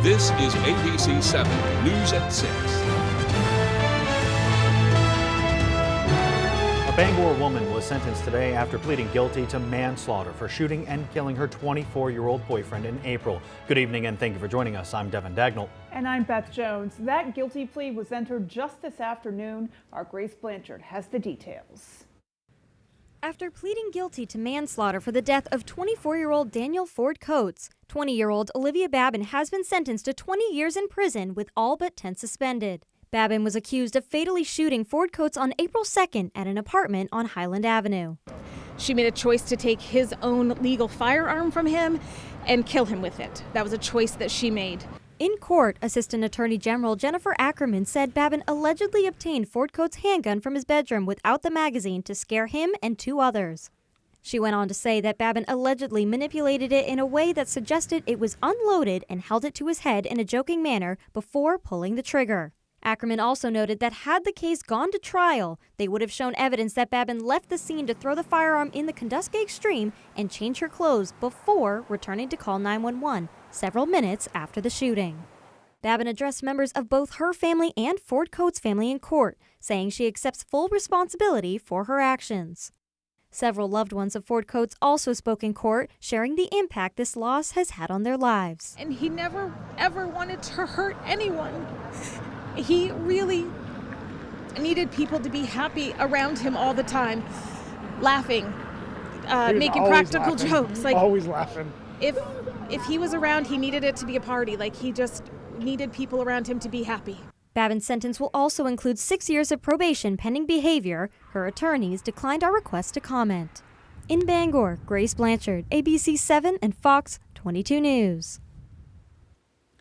This is ABC 7 News at 6. A Bangor woman was sentenced today after pleading guilty to manslaughter for shooting and killing her 24-year-old boyfriend in April. Good evening and thank you for joining us. I'm Devin Dagnall. And I'm Beth Jones. That guilty plea was entered just this afternoon. Our Grace Blanchard has the details. After pleading guilty to manslaughter for the death of 24-year-old Daniel Ford Coates, 20-year-old Olivia Babin has been sentenced to 20 years in prison with all but 10 suspended. Babin was accused of fatally shooting Ford Coates on April 2nd at an apartment on Highland Avenue. She made a choice to take his own legal firearm from him and kill him with it. That was a choice that she made. In court, Assistant Attorney General Jennifer Ackerman said Babin allegedly obtained Ford Coates' handgun from his bedroom without the magazine to scare him and 2 others. She went on to say that Babin allegedly manipulated it in a way that suggested it was unloaded and held it to his head in a joking manner before pulling the trigger. Ackerman also noted that had the case gone to trial, they would have shown evidence that Babin left the scene to throw the firearm in the Kenduskeag stream and change her clothes before returning to call 911 several minutes after the shooting. Babin addressed members of both her family and Ford Coates' family in court, saying she accepts full responsibility for her actions. Several loved ones of Ford Coates also spoke in court, sharing the impact this loss has had on their lives. And he never, ever wanted to hurt anyone. He really needed people to be happy around him all the time, laughing, making practical jokes. Like always laughing. If he was around, he needed it to be a party. Like he just needed people around him to be happy. Babin's sentence will also include 6 years of probation pending behavior. Her attorneys declined our request to comment. In Bangor, Grace Blanchard, ABC 7 and Fox 22 News.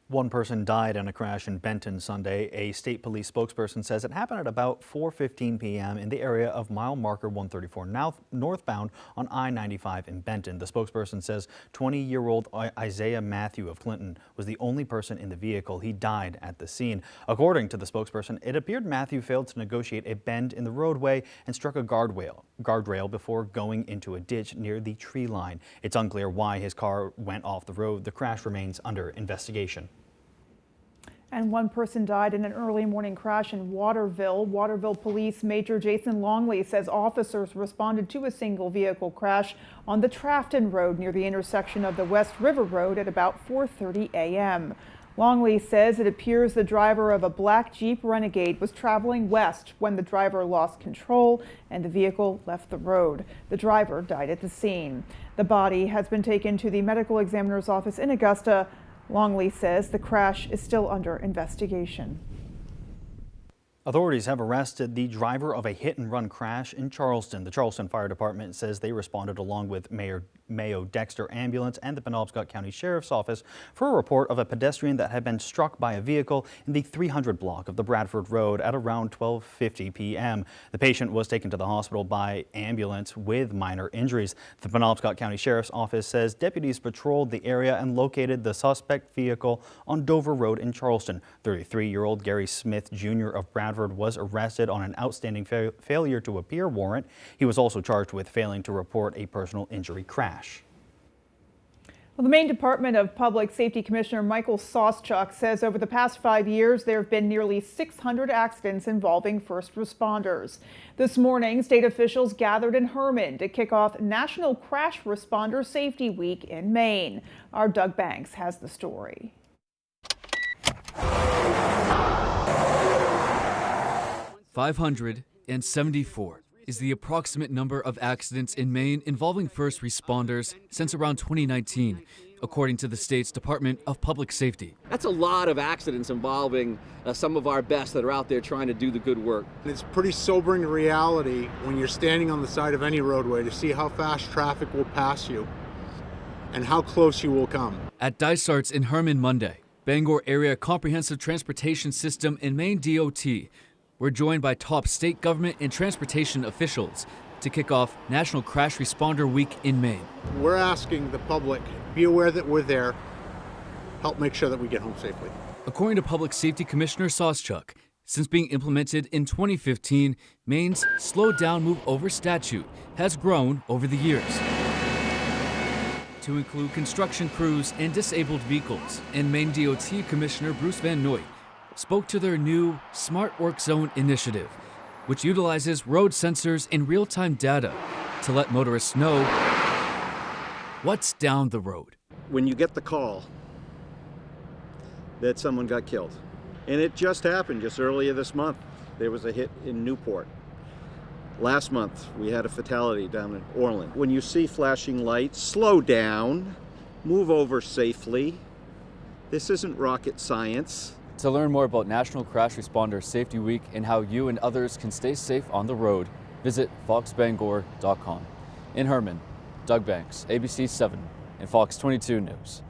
One person died in a crash in Benton Sunday. A state police spokesperson says it happened at about 4:15 p.m. in the area of mile marker 134 northbound on I-95 in Benton. The spokesperson says 20-year-old Isaiah Matthew of Clinton was the only person in the vehicle. He died at the scene. According to the spokesperson, it appeared Matthew failed to negotiate a bend in the roadway and struck a guardrail before going into a ditch near the tree line. It's unclear why his car went off the road. The crash remains under investigation. And one person died in an early morning crash in Waterville. Waterville Police Major Jason Longley says officers responded to a single vehicle crash on the Trafton Road near the intersection of the West River Road at about 4:30 a.m. Longley says it appears the driver of a black Jeep Renegade was traveling west when the driver lost control and the vehicle left the road. The driver died at the scene. The body has been taken to the medical examiner's office in Augusta. Longley says the crash is still under investigation. Authorities have arrested the driver of a hit-and-run crash in Charleston. The Charleston Fire Department says they responded along with Mayo Dexter Ambulance and the Penobscot County Sheriff's Office for a report of a pedestrian that had been struck by a vehicle in the 300 block of the Bradford Road at around 12:50 p.m. The patient was taken to the hospital by ambulance with minor injuries. The Penobscot County Sheriff's Office says deputies patrolled the area and located the suspect vehicle on Dover Road in Charleston. 33-year-old Gary Smith Jr. of Bradford was arrested on an outstanding failure to appear warrant. He was also charged with failing to report a personal injury crash. Well, the Maine Department of Public Safety Commissioner Michael Sawchuk says over the past 5 years there have been nearly 600 accidents involving first responders. This morning, state officials gathered in Herman to kick off National Crash Responder Safety Week in Maine. Our Doug Banks has the story. 574 is the approximate number of accidents in Maine involving first responders since around 2019, according to the state's Department of Public Safety. That's a lot of accidents involving some of our best that are out there trying to do the good work. It's pretty sobering reality when you're standing on the side of any roadway to see how fast traffic will pass you and how close you will come. At Dysart's in Herman Monday, Bangor Area Comprehensive Transportation System and Maine DOT, we're joined by top state government and transportation officials to kick off National Crash Responder Week in Maine. We're asking the public, be aware that we're there, help make sure that we get home safely. According to Public Safety Commissioner Sawchuk, since being implemented in 2015, Maine's Slow Down Move Over statute has grown over the years. to include construction crews and disabled vehicles. And Maine DOT Commissioner Bruce Van Noy spoke to their new Smart Work Zone initiative, which utilizes road sensors and real-time data to let motorists know what's down the road. When you get the call that someone got killed, and it just happened just earlier this month, there was a hit in Newport. Last month, we had a fatality down in Orland. When you see flashing lights, slow down, move over safely. This isn't rocket science. To learn more about National Crash Responder Safety Week and how you and others can stay safe on the road, visit foxbangor.com. In Herman, Doug Banks, ABC 7 and Fox 22 News.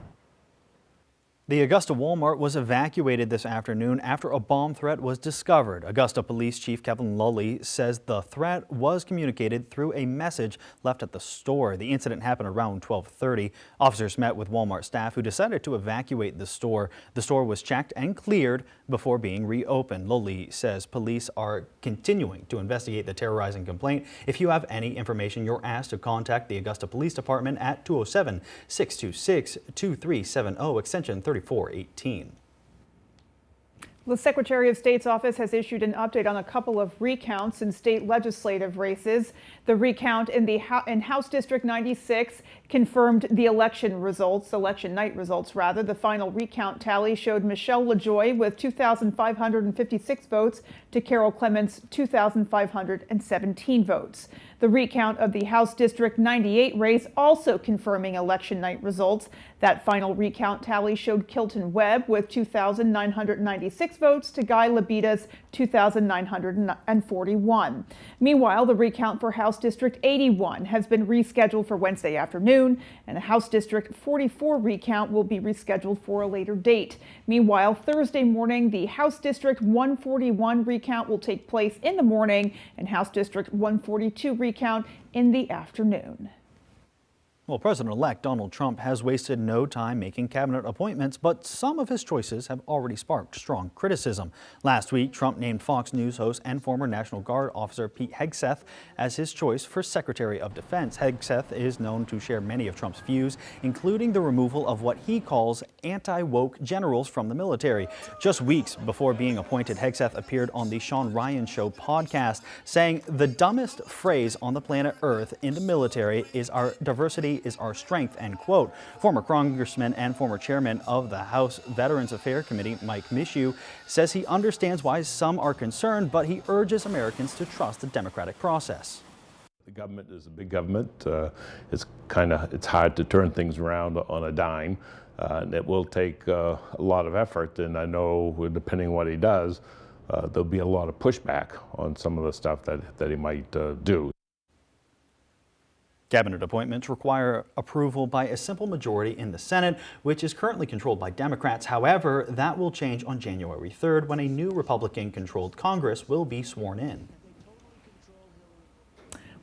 The Augusta Walmart was evacuated this afternoon after a bomb threat was discovered. Augusta Police Chief Kevin Lully says the threat was communicated through a message left at the store. The incident happened around 12:30. Officers met with Walmart staff who decided to evacuate the store. The store was checked and cleared before being reopened. Lully says police are continuing to investigate the terrorizing complaint. If you have any information, you're asked to contact the Augusta Police Department at 207-626-2370, extension 3418. The Secretary of State's office has issued an update on a couple of recounts in state legislative races. The recount in House District 96 confirmed the election night results rather. The final recount tally showed Michelle LaJoy with 2,556 votes to Carol Clements' 2,517 votes. The recount of the House District 98 race also confirming election night results. That final recount tally showed Kilton Webb with 2,996 votes to Guy Labida's 2,941. Meanwhile, the recount for House District 81 has been rescheduled for Wednesday afternoon, and a House District 44 recount will be rescheduled for a later date. Meanwhile, Thursday morning, the House District 141 recount will take place in the morning, and House District 142 recount in the afternoon. Well, President-elect Donald Trump has wasted no time making cabinet appointments, but some of his choices have already sparked strong criticism. Last week, Trump named Fox News host and former National Guard officer Pete Hegseth as his choice for Secretary of Defense. Hegseth is known to share many of Trump's views, including the removal of what he calls anti-woke generals from the military. Just weeks before being appointed, Hegseth appeared on the Sean Ryan Show podcast, saying the dumbest phrase on the planet Earth in the military is our diversity is our strength, end quote. Former Congressman and former chairman of the House Veterans Affairs Committee, Mike Mishu, says he understands why some are concerned, but he urges Americans to trust the democratic process. The government is a big government. It's hard to turn things around on a dime, and it will take a lot of effort. And I know, depending on what he does, there'll be a lot of pushback on some of the stuff that he might do. Cabinet appointments require approval by a simple majority in the Senate, which is currently controlled by Democrats. However, that will change on January 3rd when a new Republican-controlled Congress will be sworn in.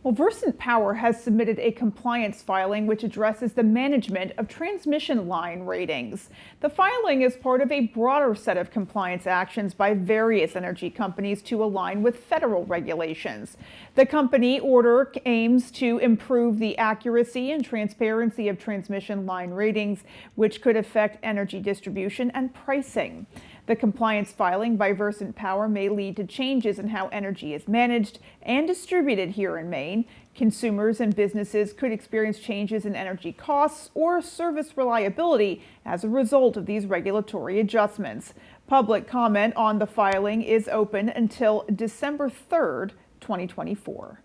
Well, Versant Power has submitted a compliance filing which addresses the management of transmission line ratings. The filing is part of a broader set of compliance actions by various energy companies to align with federal regulations. The company order aims to improve the accuracy and transparency of transmission line ratings, which could affect energy distribution and pricing. The compliance filing by Versant Power may lead to changes in how energy is managed and distributed here in Maine. Consumers and businesses could experience changes in energy costs or service reliability as a result of these regulatory adjustments. Public comment on the filing is open until December 3rd, 2024.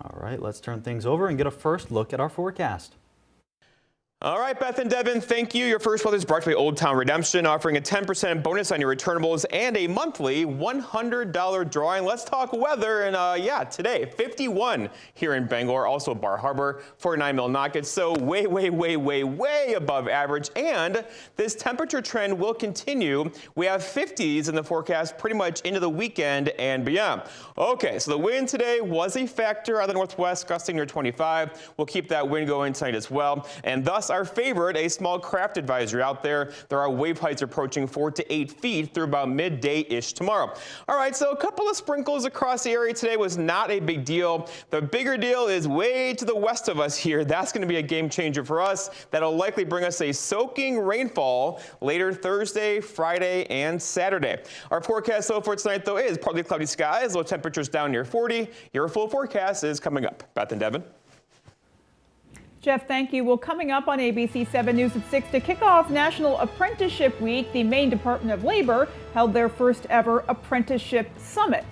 All right, let's turn things over and get a first look at our forecast. All right, Beth and Devin, thank you. Your first weather is brought to you by Old Town Redemption, offering a 10% bonus on your returnables and a monthly $100 drawing. Let's talk weather. And today, 51 here in Bangor, also Bar Harbor, 49 Millinocket. So way above average. And this temperature trend will continue. We have 50s in the forecast pretty much into the weekend and beyond. Okay, so the wind today was a factor out of the northwest, gusting near 25. We'll keep that wind going tonight as well. And thus, our favorite, a small craft advisory out there. There are wave heights approaching 4 to 8 feet through about midday-ish tomorrow. All right, so a couple of sprinkles across the area today was not a big deal. The bigger deal is way to the west of us here. That's going to be a game changer for us. That'll likely bring us a soaking rainfall later Thursday, Friday, and Saturday. Our forecast though for tonight though is partly cloudy skies, low temperatures down near 40. Your full forecast is coming up. Beth and Devin. Jeff, thank you. Well, coming up on ABC 7 News at 6 to kick off National Apprenticeship Week, the Maine Department of Labor held their first ever Apprenticeship Summit.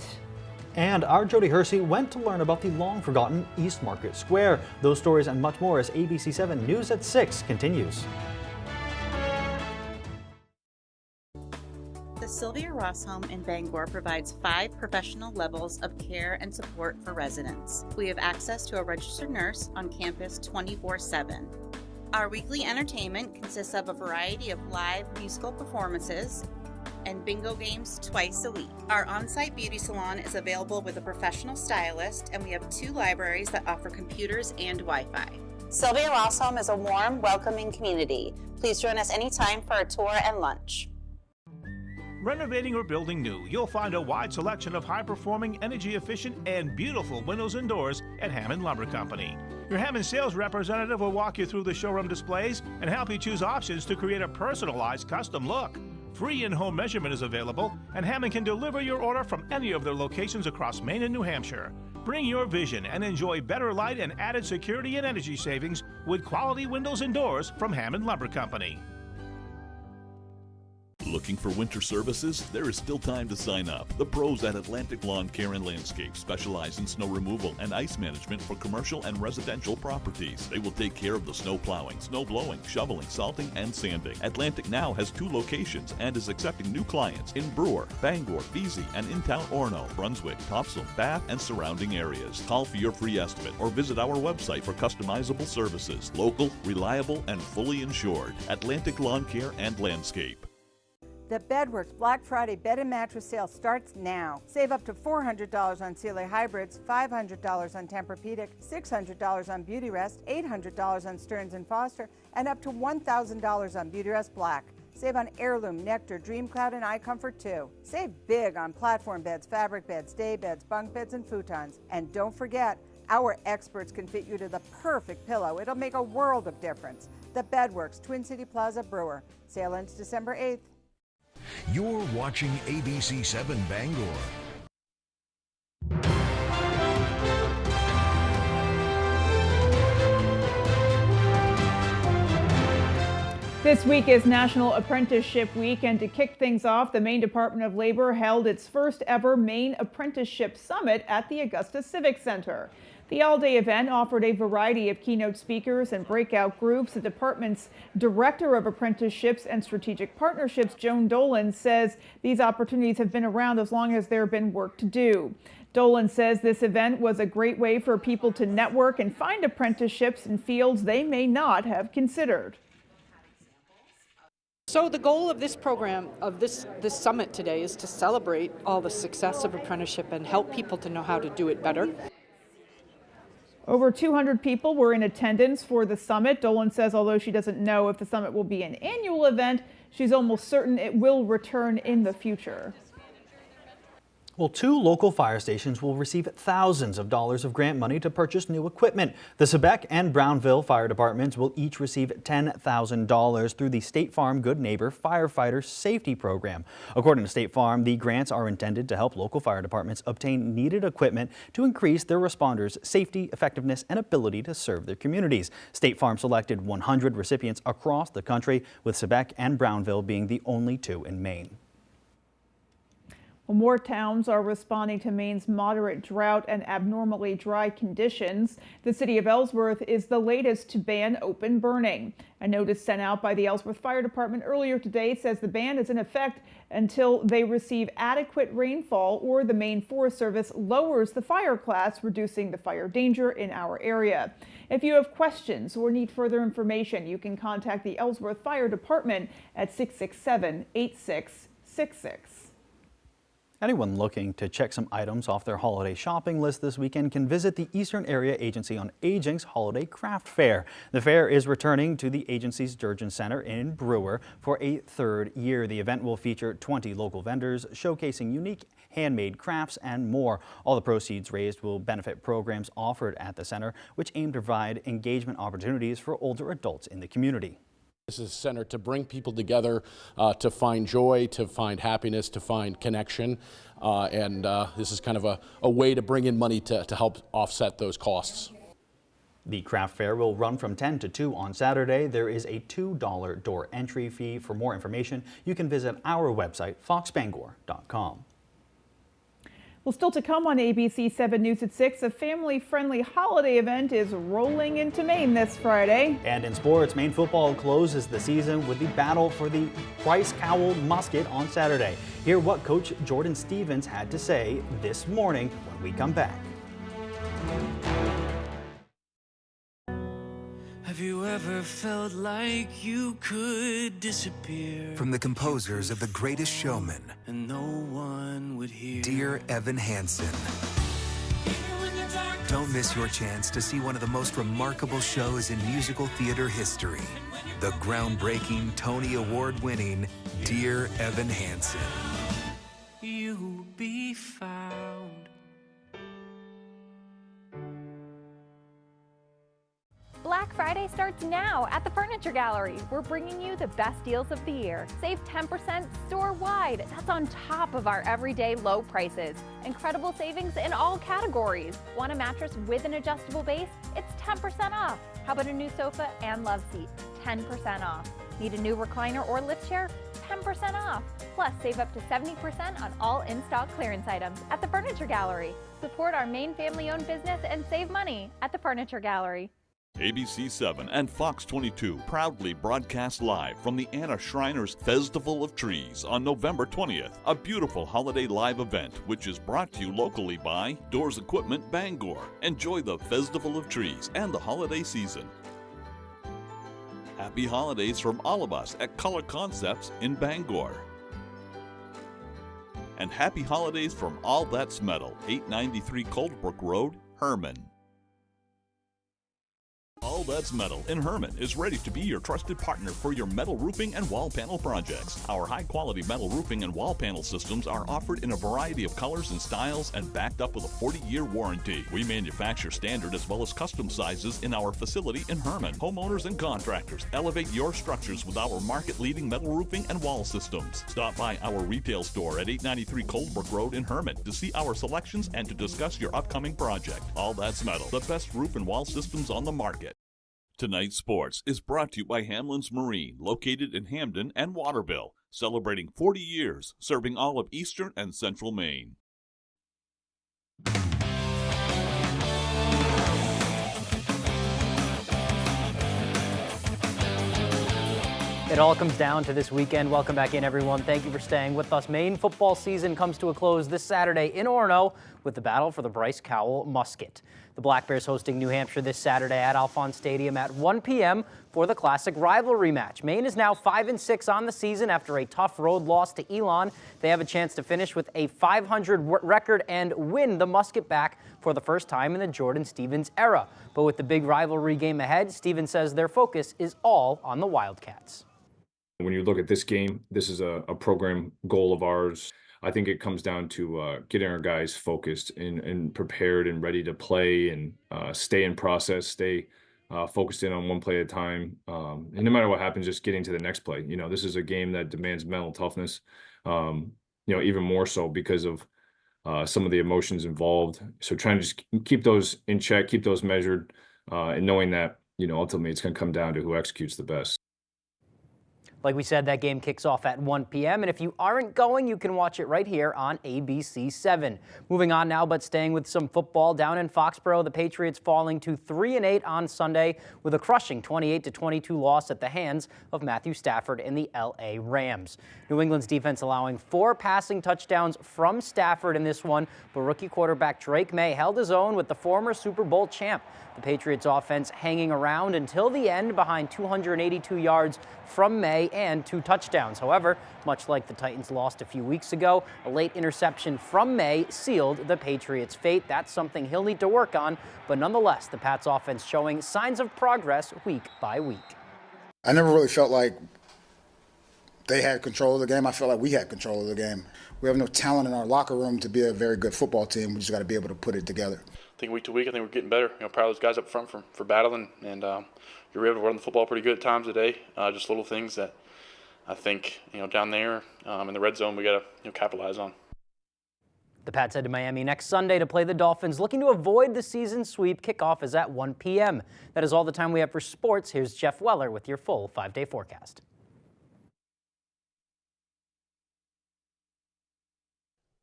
And our Jody Hersey went to learn about the long-forgotten East Market Square. Those stories and much more as ABC 7 News at 6 continues. The Sylvia Ross Home in Bangor provides 5 professional levels of care and support for residents. We have access to a registered nurse on campus 24/7. Our weekly entertainment consists of a variety of live musical performances and bingo games twice a week. Our on-site beauty salon is available with a professional stylist, and we have 2 libraries that offer computers and Wi-Fi. Sylvia Ross Home is a warm, welcoming community. Please join us anytime for a tour and lunch. Renovating or building new, you'll find a wide selection of high-performing, energy-efficient, and beautiful windows and doors at Hammond Lumber Company. Your Hammond sales representative will walk you through the showroom displays and help you choose options to create a personalized custom look. Free in-home measurement is available, and Hammond can deliver your order from any of their locations across Maine and New Hampshire. Bring your vision and enjoy better light and added security and energy savings with quality windows and doors from Hammond Lumber Company. Looking for winter services? There is still time to sign up. The pros at Atlantic Lawn Care and Landscape specialize in snow removal and ice management for commercial and residential properties. They will take care of the snow plowing, snow blowing, shoveling, salting, and sanding. Atlantic now has 2 locations and is accepting new clients in Brewer, Bangor, Vesey, and in town Orono, Brunswick, Topsail, Bath, and surrounding areas. Call for your free estimate or visit our website for customizable services. Local, reliable, and fully insured. Atlantic Lawn Care and Landscape. The Bedworks Black Friday bed and mattress sale starts now. Save up to $400 on Sealy Hybrids, $500 on Tempur-Pedic, $600 on Beautyrest, $800 on Stearns & Foster, and up to $1,000 on Beautyrest Black. Save on Heirloom, Nectar, DreamCloud, and iComfort too. Save big on platform beds, fabric beds, day beds, bunk beds, and futons. And don't forget, our experts can fit you to the perfect pillow. It'll make a world of difference. The Bedworks, Twin City Plaza, Brewer. Sale ends December 8th. You're watching ABC 7 Bangor. This week is National Apprenticeship Week, and to kick things off, the Maine Department of Labor held its first ever Maine Apprenticeship Summit at the Augusta Civic Center. The all-day event offered a variety of keynote speakers and breakout groups. The department's Director of Apprenticeships and Strategic Partnerships, Joan Dolan, says these opportunities have been around as long as there have been work to do. Dolan says this event was a great way for people to network and find apprenticeships in fields they may not have considered. So the goal of this program, of this summit today, is to celebrate all the success of apprenticeship and help people to know how to do it better. Over 200 people were in attendance for the summit. Dolan says although she doesn't know if the summit will be an annual event, she's almost certain it will return in the future. Well, 2 local fire stations will receive thousands of dollars of grant money to purchase new equipment. The Sebec and Brownville fire departments will each receive $10,000 through the State Farm Good Neighbor Firefighter Safety Program. According to State Farm, the grants are intended to help local fire departments obtain needed equipment to increase their responders' safety, effectiveness, and ability to serve their communities. State Farm selected 100 recipients across the country, with Sebec and Brownville being the only 2 in Maine. More towns are responding to Maine's moderate drought and abnormally dry conditions. The city of Ellsworth is the latest to ban open burning. A notice sent out by the Ellsworth Fire Department earlier today says the ban is in effect until they receive adequate rainfall or the Maine Forest Service lowers the fire class, reducing the fire danger in our area. If you have questions or need further information, you can contact the Ellsworth Fire Department at 667-8666. Anyone looking to check some items off their holiday shopping list this weekend can visit the Eastern Area Agency on Aging's Holiday Craft Fair. The fair is returning to the agency's Sturgeon Center in Brewer for a third year. The event will feature 20 local vendors showcasing unique handmade crafts and more. All the proceeds raised will benefit programs offered at the center, which aim to provide engagement opportunities for older adults in the community. This is a center to bring people together, to find joy, to find happiness, to find connection, and this is kind of a way to bring in money to help offset those costs. The craft fair will run from 10 to 2 on Saturday. There is a $2 door entry fee. For more information, you can visit our website, foxbangor.com. Well, still to come on ABC 7 News at 6, a family-friendly holiday event is rolling into Maine this Friday. And in sports, Maine football closes the season with the battle for the Bryce Cowell Musket on Saturday. Hear what Coach Jordan Stevens had to say this morning when we come back. Have you ever felt like you could disappear? From the composers of The Greatest Showman, And no one would hear. Dear Evan Hansen. Don't miss your chance to see one of the most remarkable shows in musical theater history. The groundbreaking, Tony Award-winning Dear Evan Hansen. You'll be found. Black Friday starts now at the Furniture Gallery. We're bringing you the best deals of the year. Save 10% store-wide. That's on top of our everyday low prices. Incredible savings in all categories. Want a mattress with an adjustable base? It's 10% off. How about a new sofa and love seat? 10% off. Need a new recliner or lift chair? 10% off. Plus, save up to 70% on all in-stock clearance items at the Furniture Gallery. Support our Maine family-owned business and save money at the Furniture Gallery. ABC 7 and Fox 22 proudly broadcast live from the Anna Shriner's Festival of Trees on November 20th, a beautiful holiday live event which is brought to you locally by Doors Equipment Bangor. Enjoy the Festival of Trees and the holiday season. Happy holidays from all of us at Color Concepts in Bangor. And happy holidays from All That's Metal, 893 Coldbrook Road, Herman. All That's Metal in Herman is ready to be your trusted partner for your metal roofing and wall panel projects. Our high-quality metal roofing and wall panel systems are offered in a variety of colors and styles and backed up with a 40-year warranty. We manufacture standard as well as custom sizes in our facility in Herman. Homeowners and contractors, elevate your structures with our market-leading metal roofing and wall systems. Stop by our retail store at 893 Coldbrook Road in Herman to see our selections and to discuss your upcoming project. All That's Metal, the best roof and wall systems on the market. Tonight's sports is brought to you by Hamlin's Marine, located in Hamden and Waterville, celebrating 40 years, serving all of eastern and central Maine. It all comes down to this weekend. Welcome back in, everyone. Thank you for staying with us. Maine football season comes to a close this Saturday in Orono with the battle for the Bryce Cowell Musket. The Black Bears hosting New Hampshire this Saturday at Alphonse Stadium at 1 p.m. for the classic rivalry match. Maine is now 5-6 on the season after a tough road loss to Elon. They have a chance to finish with a 500 record and win the Musket back for the first time in the Jordan Stevens era. But with the big rivalry game ahead, Stevens says their focus is all on the Wildcats. When you look at this game, this is a program goal of ours. I think it comes down to getting our guys focused and prepared and ready to play and stay in process, stay focused in on one play at a time. And no matter what happens, just getting to the next play. You know, this is a game that demands mental toughness, you know, even more so because of some of the emotions involved. So trying to just keep those in check, keep those measured, and knowing that, you know, ultimately it's going to come down to who executes the best. Like we said, that game kicks off at 1 p.m. And if you aren't going, you can watch it right here on ABC 7. Moving on now, but staying with some football down in Foxborough, the Patriots falling to 3-8 on Sunday with a crushing 28-22 loss at the hands of Matthew Stafford and the LA Rams. New England's defense allowing 4 passing touchdowns from Stafford in this one, but rookie quarterback Drake May held his own with the former Super Bowl champ. The Patriots offense hanging around until the end behind 282 yards from May and 2 touchdowns. However, much like the Titans lost a few weeks ago, a late interception from May sealed the Patriots' fate. That's something he'll need to work on, but nonetheless, the Pats offense showing signs of progress week by week. I never really felt like they had control of the game. I felt like we had control of the game. We have no talent in our locker room to be a very good football team. We just got to be able to put it together. I think week to week, I think we're getting better. Proud of those guys up front for battling, and you're able to run the football pretty good at times today. Just little things that I think down there in the red zone we got to capitalize on. The Pats head to Miami next Sunday to play the Dolphins, looking to avoid the season sweep. Kickoff is at 1 p.m. That is all the time we have for sports. Here's Jeff Weller with your full 5-day forecast.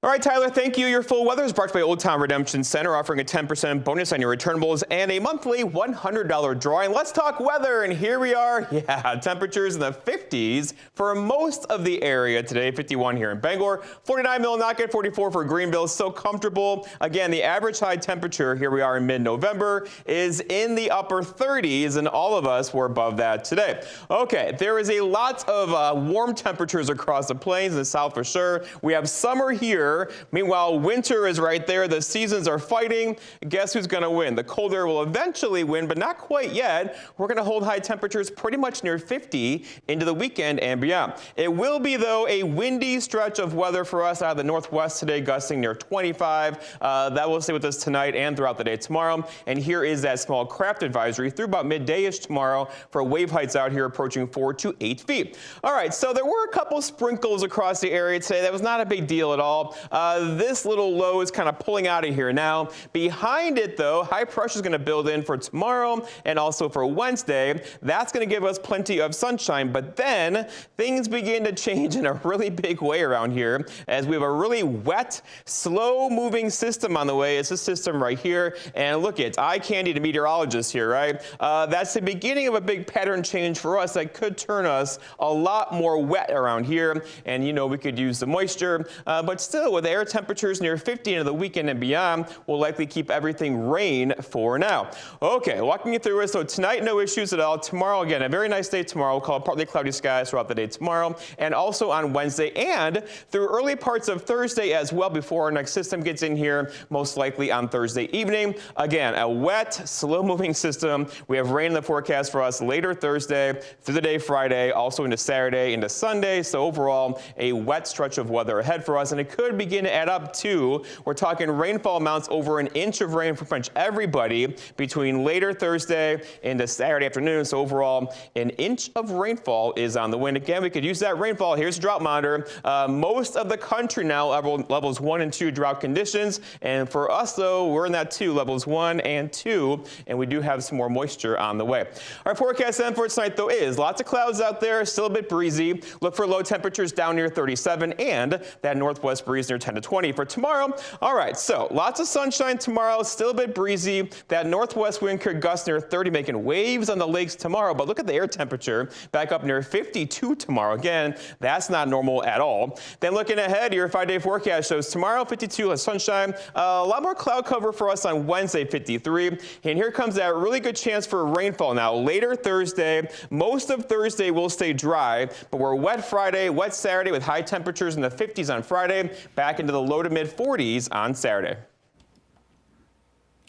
All right, Tyler, thank you. Your full weather is brought to you by Old Town Redemption Center, offering a 10% bonus on your returnables and a monthly $100 drawing. Let's talk weather, and here we are. Yeah, temperatures in the 50s for most of the area today. 51 here in Bangor, 49 Millinocket, 44 for Greenville. So comfortable. Again, the average high temperature, here we are in mid-November, is in the upper 30s, and all of us were above that today. Okay, there is a lot of warm temperatures across the plains in the south for sure. We have summer here. Meanwhile, winter is right there. The seasons are fighting. Guess who's going to win? The cold air will eventually win, but not quite yet. We're going to hold high temperatures pretty much near 50 into the weekend and beyond. It will be, though, a windy stretch of weather for us out of the northwest today, gusting near 25. That will stay with us tonight and throughout the day tomorrow. And here is that small craft advisory through about midday-ish tomorrow for wave heights out here approaching 4 to 8 feet. All right, so there were a couple sprinkles across the area today. That was not a big deal at all. This little low is kind of pulling out of here now. Behind it, though, high pressure is going to build in for tomorrow and also for Wednesday. That's going to give us plenty of sunshine, but then things begin to change in a really big way around here as we have a really wet, slow-moving system on the way. It's this system right here, and look, it's eye candy to meteorologists here, right? That's the beginning of a big pattern change for us that could turn us a lot more wet around here, and we could use the moisture, but still, with air temperatures near 50 into the weekend and beyond, we'll likely keep everything rain for now. Okay, walking you through it. So tonight, no issues at all. Tomorrow, again, a very nice day tomorrow. We'll call it partly cloudy skies throughout the day tomorrow, and also on Wednesday and through early parts of Thursday as well before our next system gets in here, most likely on Thursday evening. Again, a wet, slow-moving system. We have rain in the forecast for us later Thursday, through the day Friday, also into Saturday, into Sunday. So overall, a wet stretch of weather ahead for us, and it could begin to add up to, we're talking rainfall amounts over an inch of rain for pretty much everybody between later Thursday into Saturday afternoon. So overall, an inch of rainfall is on the wind. Again, we could use that rainfall. Here's a drought monitor. Most of the country now levels 1 and 2 drought conditions. And for us, though, we're in that 2, levels 1 and 2, and we do have some more moisture on the way. Our forecast then for tonight, though, is lots of clouds out there, still a bit breezy. Look for low temperatures down near 37 and that northwest breeze near 10 to 20 for tomorrow. All right, so lots of sunshine tomorrow, still a bit breezy. That northwest wind could gust near 30, making waves on the lakes tomorrow. But look at the air temperature, back up near 52 tomorrow. Again, that's not normal at all. Then looking ahead, your 5-day forecast shows tomorrow 52 with sunshine. A lot more cloud cover for us on Wednesday, 53. And here comes that really good chance for rainfall now. Later Thursday, most of Thursday will stay dry, but we're wet Friday, wet Saturday with high temperatures in the 50s on Friday, back into the low to mid 40s on Saturday.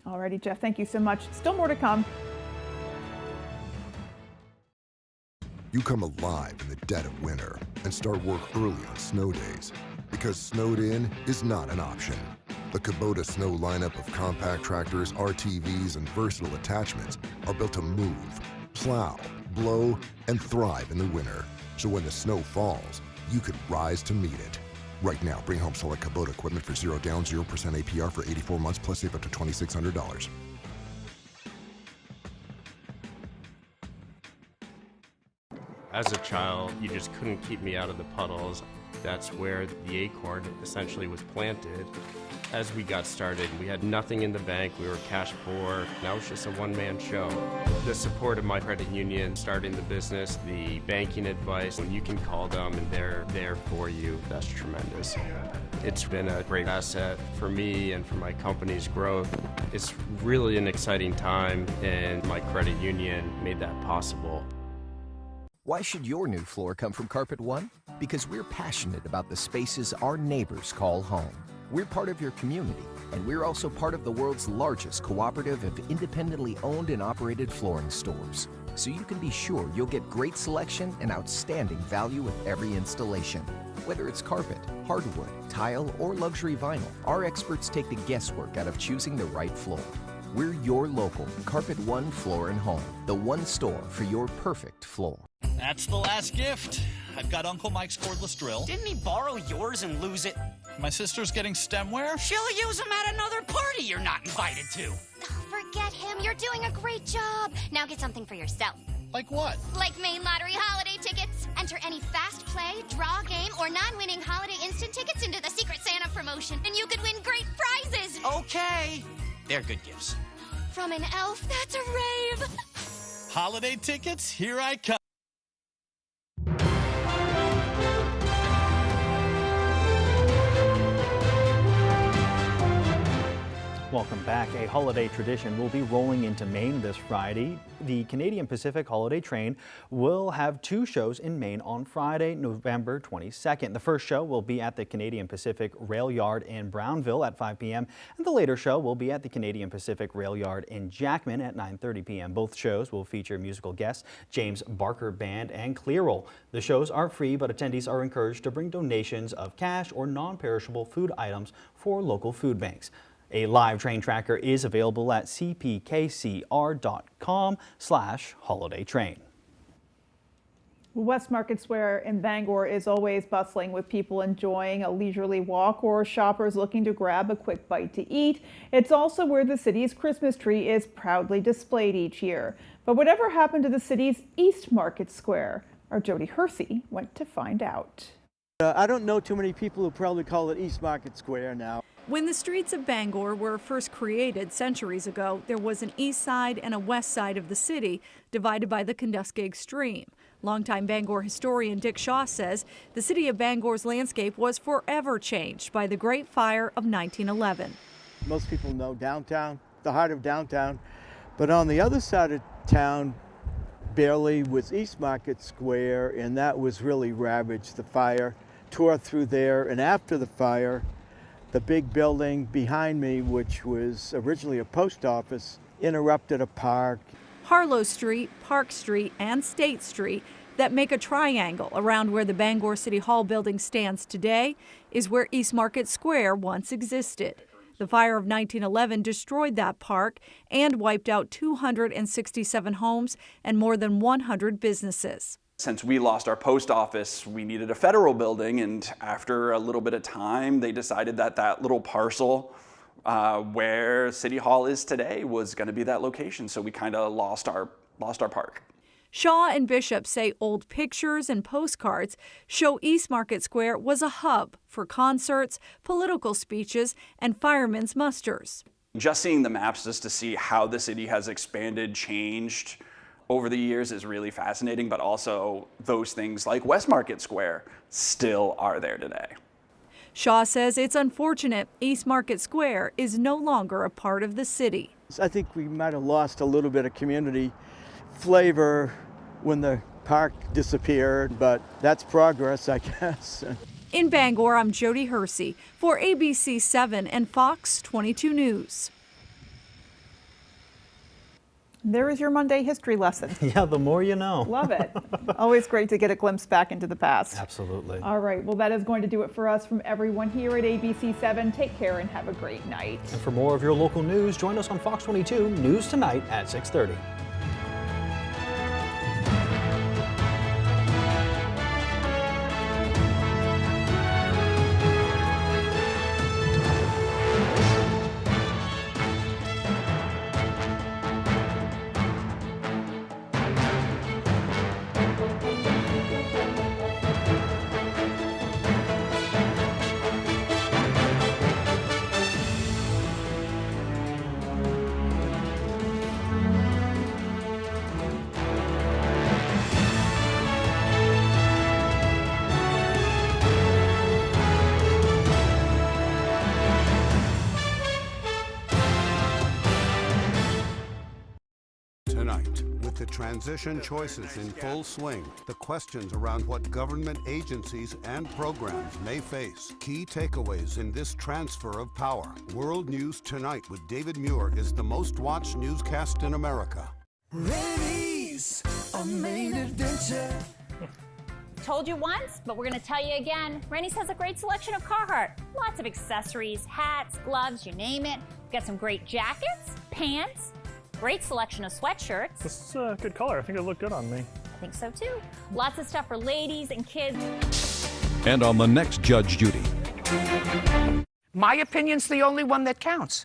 Alrighty, Jeff, thank you so much. Still more to come. You come alive in the dead of winter and start work early on snow days because snowed in is not an option. The Kubota Snow lineup of compact tractors, RTVs, and versatile attachments are built to move, plow, blow, and thrive in the winter. So when the snow falls, you can rise to meet it. Right now, bring home select Kubota equipment for 0 down, 0% APR for 84 months, plus save up to $2,600. As a child, you just couldn't keep me out of the puddles. That's where the acorn essentially was planted. As we got started, we had nothing in the bank, we were cash poor. Now it's just a one-man show. The support of my credit union, starting the business, the banking advice, when you can call them and they're there for you, that's tremendous. It's been a great asset for me and for my company's growth. It's really an exciting time, and my credit union made that possible. Why should your new floor come from Carpet One? Because we're passionate about the spaces our neighbors call home. We're part of your community, and we're also part of the world's largest cooperative of independently owned and operated flooring stores. So you can be sure you'll get great selection and outstanding value with every installation. Whether it's carpet, hardwood, tile, or luxury vinyl, our experts take the guesswork out of choosing the right floor. We're your local Carpet One Floor and Home, the one store for your perfect floor. That's the last gift. I've got Uncle Mike's cordless drill. Didn't he borrow yours and lose it? My sister's getting stemware. She'll use them at another party you're not invited to. Oh, forget him. You're doing a great job. Now get something for yourself. Like what? Like Maine Lottery holiday tickets. Enter any fast play, draw game, or non-winning holiday instant tickets into the Secret Santa promotion, and you could win great prizes. Okay. They're good gifts. From an elf, that's a rave. Holiday tickets, here I come. Welcome back. A holiday tradition will be rolling into Maine this Friday. The Canadian Pacific Holiday Train will have 2 shows in Maine on Friday, November 22nd. The first show will be at the Canadian Pacific Rail Yard in Brownville at 5 p.m. and the later show will be at the Canadian Pacific Rail Yard in Jackman at 9:30 p.m. Both shows will feature musical guests James Barker Band and Clearroll. The shows are free, but attendees are encouraged to bring donations of cash or non-perishable food items for local food banks. A live train tracker is available at cpkcr.com/holidaytrain. West Market Square in Bangor is always bustling with people enjoying a leisurely walk or shoppers looking to grab a quick bite to eat. It's also where the city's Christmas tree is proudly displayed each year. But whatever happened to the city's East Market Square? Our Jody Hersey went to find out. I don't know too many people who probably call it East Market Square now. When the streets of Bangor were first created centuries ago, there was an east side and a west side of the city, divided by the Kenduskeag Stream. Longtime Bangor historian Dick Shaw says the city of Bangor's landscape was forever changed by the Great Fire of 1911. Most people know downtown, the heart of downtown, but on the other side of town, barely, was East Market Square, and that was really ravaged. The fire tore through there, and after the fire, the big building behind me, which was originally a post office, interrupted a park. Harlow Street, Park Street, and State Street that make a triangle around where the Bangor City Hall building stands today is where East Market Square once existed. The fire of 1911 destroyed that park and wiped out 267 homes and more than 100 businesses. Since we lost our post office, we needed a federal building, and after a little bit of time, they decided that that little parcel where City Hall is today was going to be that location, so we kind of lost our park. Shaw and Bishop say old pictures and postcards show East Market Square was a hub for concerts, political speeches, and firemen's musters. Just seeing the maps just to see how the city has expanded, changed over the years is really fascinating, but also those things like West Market Square still are there today. Shaw says it's unfortunate East Market Square is no longer a part of the city. I think we might have lost a little bit of community flavor when the park disappeared, but that's progress, I guess. In Bangor, I'm Jody Hersey for ABC 7 and Fox 22 News. There is your Monday history lesson. Yeah, the more you know. Love it. Always great to get a glimpse back into the past. Absolutely. All right, well, that is going to do it for us from everyone here at ABC 7. Take care and have a great night. And for more of your local news, join us on Fox 22 News Tonight at 6:30. With the transition choices in full swing, the questions around what government agencies and programs may face. Key takeaways in this transfer of power. World News Tonight with David Muir is the most watched newscast in America. Rainey's a main adventure. Told you once, but we're going to tell you again. Rennie's has a great selection of Carhartt. Lots of accessories, hats, gloves, you name it. We've got some great jackets, pants, great selection of sweatshirts. This is a good color. I think it looked good on me. I think so too. Lots of stuff for ladies and kids. And on the next Judge Judy. My opinion's the only one that counts.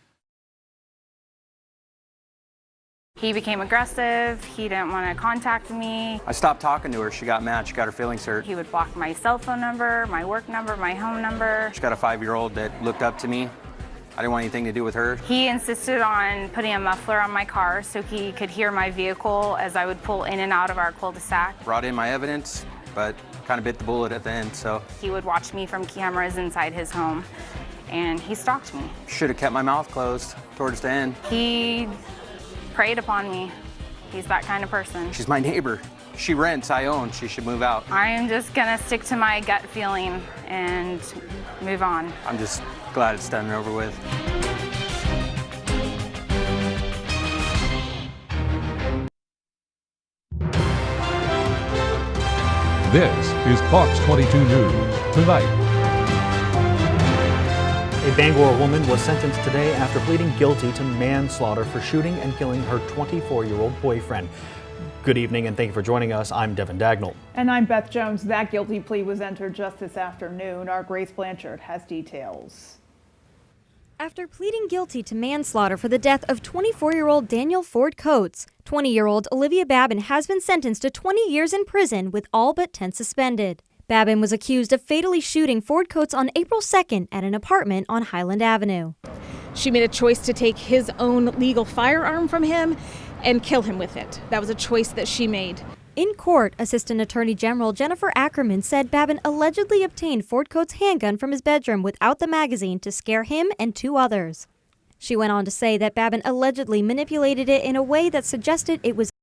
He became aggressive. He didn't want to contact me. I stopped talking to her. She got mad. She got her feelings hurt. He would block my cell phone number, my work number, my home number. She got a 5-year-old that looked up to me. I didn't want anything to do with her. He insisted on putting a muffler on my car so he could hear my vehicle as I would pull in and out of our cul-de-sac. Brought in my evidence, but kind of bit the bullet at the end, so. He would watch me from cameras inside his home, and he stalked me. Should have kept my mouth closed towards the end. He preyed upon me. He's that kind of person. She's my neighbor. She rents, I own. She should move out. I am just gonna stick to my gut feeling and move on. I'm just glad it's done and over with. This is Fox 22 News Tonight. A Bangor woman was sentenced today after pleading guilty to manslaughter for shooting and killing her 24-year-old boyfriend. Good evening and thank you for joining us. I'm Devin Dagnall. And I'm Beth Jones. That guilty plea was entered just this afternoon. Our Grace Blanchard has details. After pleading guilty to manslaughter for the death of 24-year-old Daniel Ford Coates, 20-year-old Olivia Babin has been sentenced to 20 years in prison with all but 10 suspended. Babin was accused of fatally shooting Ford Coates on April 2nd at an apartment on Highland Avenue. She made a choice to take his own legal firearm from him and kill him with it. That was a choice that she made. In court, Assistant Attorney General Jennifer Ackerman said Babin allegedly obtained Ford Coates' handgun from his bedroom without the magazine to scare him and 2 others. She went on to say that Babin allegedly manipulated it in a way that suggested it was